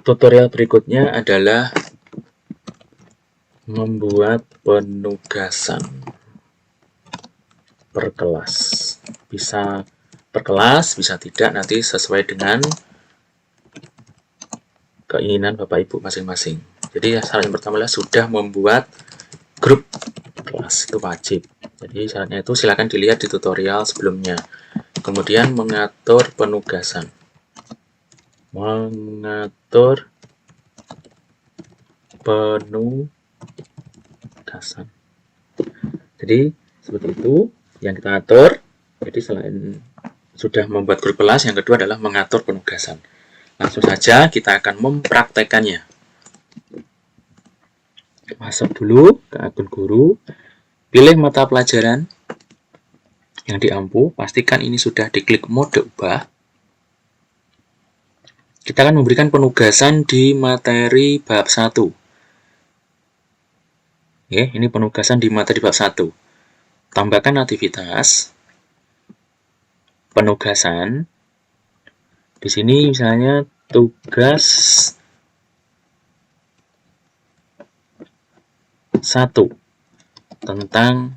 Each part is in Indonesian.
Tutorial berikutnya adalah membuat penugasan per kelas. Bisa per kelas, bisa tidak, nanti sesuai dengan keinginan Bapak Ibu masing-masing. Jadi syarat yang pertama adalah sudah membuat grup kelas, itu wajib. Jadi syaratnya itu silakan dilihat di tutorial sebelumnya. Kemudian mengatur penugasan. Mengatur penugasan. Jadi seperti itu yang kita atur. Jadi selain sudah membuat grup kelas, yang kedua adalah mengatur penugasan. Langsung saja kita akan mempraktekannya. Masuk dulu ke akun guru, pilih mata pelajaran yang diampu, pastikan ini sudah diklik mode ubah. Kita akan memberikan penugasan di materi bab 1. Oke, ini penugasan di materi bab 1. Tambahkan aktivitas, penugasan. Di sini misalnya tugas 1 tentang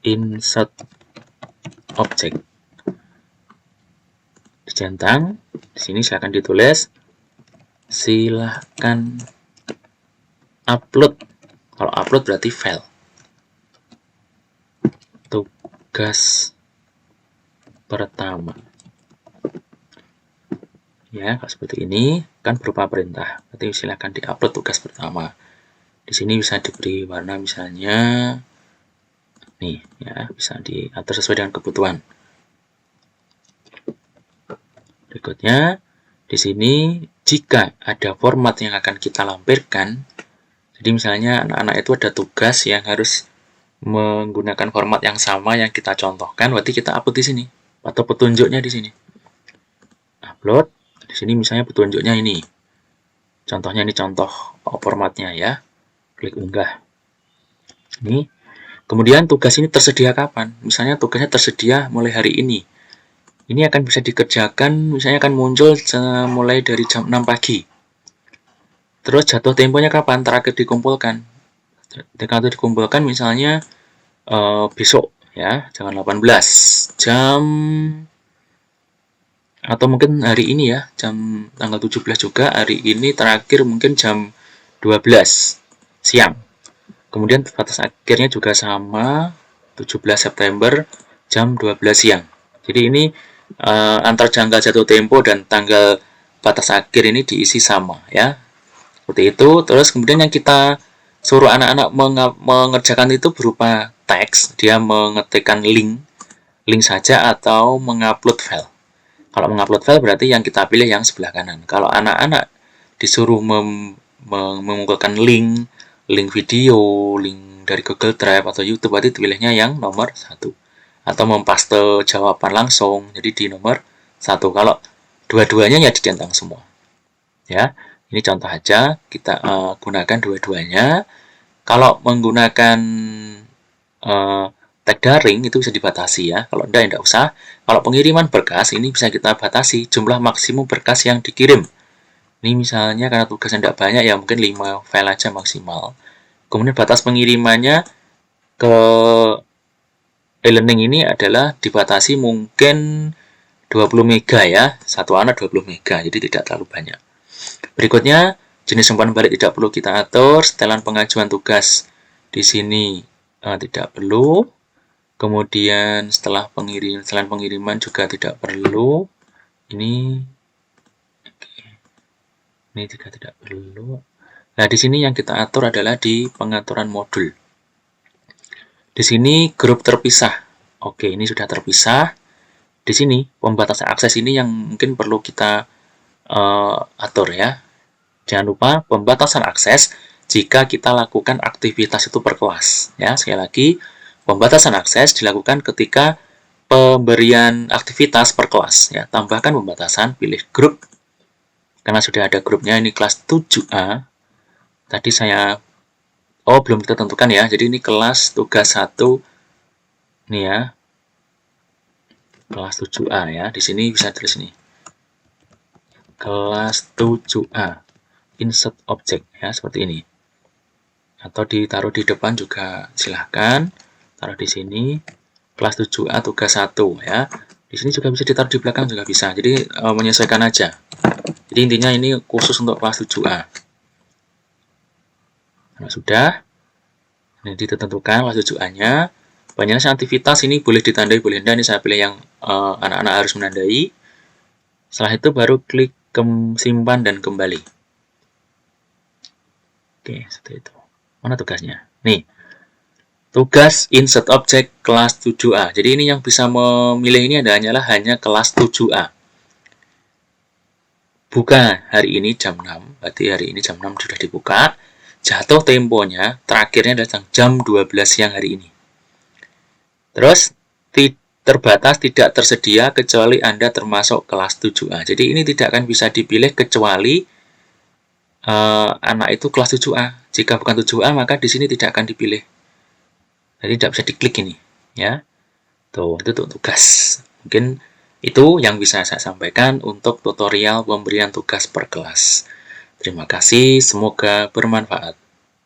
insert object. Dicentang, di sini silakan ditulis, silahkan upload. Kalau upload berarti file. Tugas pertama. Ya, seperti ini kan berupa perintah. Berarti silakan diupload tugas pertama. Di sini bisa diberi warna misalnya nih ya, bisa diatur sesuai dengan kebutuhan. Berikutnya di sini jika ada format yang akan kita lampirkan, jadi misalnya anak-anak itu ada tugas yang harus menggunakan format yang sama yang kita contohkan, berarti kita upload di sini atau petunjuknya di sini. Upload di sini misalnya petunjuknya ini. Contohnya ini contoh formatnya ya. Klik unggah. Ini. Kemudian tugas ini tersedia kapan? Misalnya tugasnya tersedia mulai hari ini. Ini akan bisa dikerjakan, misalnya akan muncul mulai dari jam 6 pagi. Terus jatuh temponya kapan? Terakhir dikumpulkan. Ketika itu dikumpulkan misalnya besok ya, jam 18 jam, atau mungkin hari ini ya, jam tanggal 17 juga, hari ini terakhir mungkin jam 12 siang. Kemudian batas akhirnya juga sama, 17 September jam 12 siang. Jadi ini antar jangka jatuh tempo dan tanggal batas akhir ini diisi sama ya. Seperti itu. Terus kemudian yang kita suruh anak-anak mengerjakan itu berupa teks, dia mengetikkan link saja atau mengupload file. Kalau mengupload file berarti yang kita pilih yang sebelah kanan. Kalau anak-anak disuruh mengumpulkan link video, link dari Google Drive atau YouTube, berarti pilihnya yang nomor 1. Atau mempaste jawaban langsung, jadi di nomor 1. Kalau dua-duanya ya dicentang semua. Ya, ini contoh aja, kita gunakan dua-duanya. Kalau menggunakan tag daring itu bisa dibatasi ya. Kalau tidak usah. Kalau pengiriman berkas ini bisa kita batasi jumlah maksimum berkas yang dikirim. Ini misalnya karena tugasnya tidak banyak ya mungkin 5 file aja maksimal. Kemudian batas pengirimannya ke e-learning ini adalah dibatasi mungkin 20 mega ya. Satu anak 20 mega, jadi tidak terlalu banyak. Berikutnya, jenis umpan balik tidak perlu kita atur. Setelan pengajuan tugas di sini tidak perlu. Kemudian setelah pengiriman juga tidak perlu. Ini juga tidak perlu. Nah, di sini yang kita atur adalah di pengaturan modul. Di sini grup terpisah. Oke, ini sudah terpisah. Di sini pembatasan akses ini yang mungkin perlu kita atur ya. Jangan lupa pembatasan akses jika kita lakukan aktivitas itu per kelas. Ya, sekali lagi, pembatasan akses dilakukan ketika pemberian aktivitas per kelas. Ya, tambahkan pembatasan, pilih grup. Karena sudah ada grupnya, ini kelas 7A. Tadi saya, belum kita tentukan ya. Jadi ini kelas tugas 1. Ini ya. Kelas 7A ya. Di sini bisa tulis nih. kelas 7A. Insert object ya, seperti ini. Atau ditaruh di depan juga silahkan. Taruh di sini. Kelas 7A tugas 1 ya. Di sini juga bisa ditaruh di belakang juga bisa. Jadi menyesuaikan aja. Jadi intinya ini khusus untuk kelas 7A. Nah, sudah. Ini ditentukan kelas 7A-nya. Banyak aktivitas ini boleh ditandai, boleh tidak. Ini saya pilih yang anak-anak harus menandai. Setelah itu baru klik simpan dan kembali. Oke, seperti itu. Mana tugasnya? Nih, tugas insert object kelas 7A. Jadi ini yang bisa memilih ini hanyalah hanya kelas 7A. Buka hari ini jam 6. Berarti hari ini jam 6 sudah dibuka. Jatuh temponya, terakhirnya adalah jam 12 siang hari ini. Terus, terbatas tidak tersedia kecuali Anda termasuk kelas 7A. Jadi ini tidak akan bisa dipilih kecuali anak itu kelas 7A. Jika bukan 7A, maka di sini tidak akan dipilih. Jadi tidak bisa diklik ini, ya. Tuh, itu tugas. Mungkin itu yang bisa saya sampaikan untuk tutorial pemberian tugas per kelas. Terima kasih, semoga bermanfaat.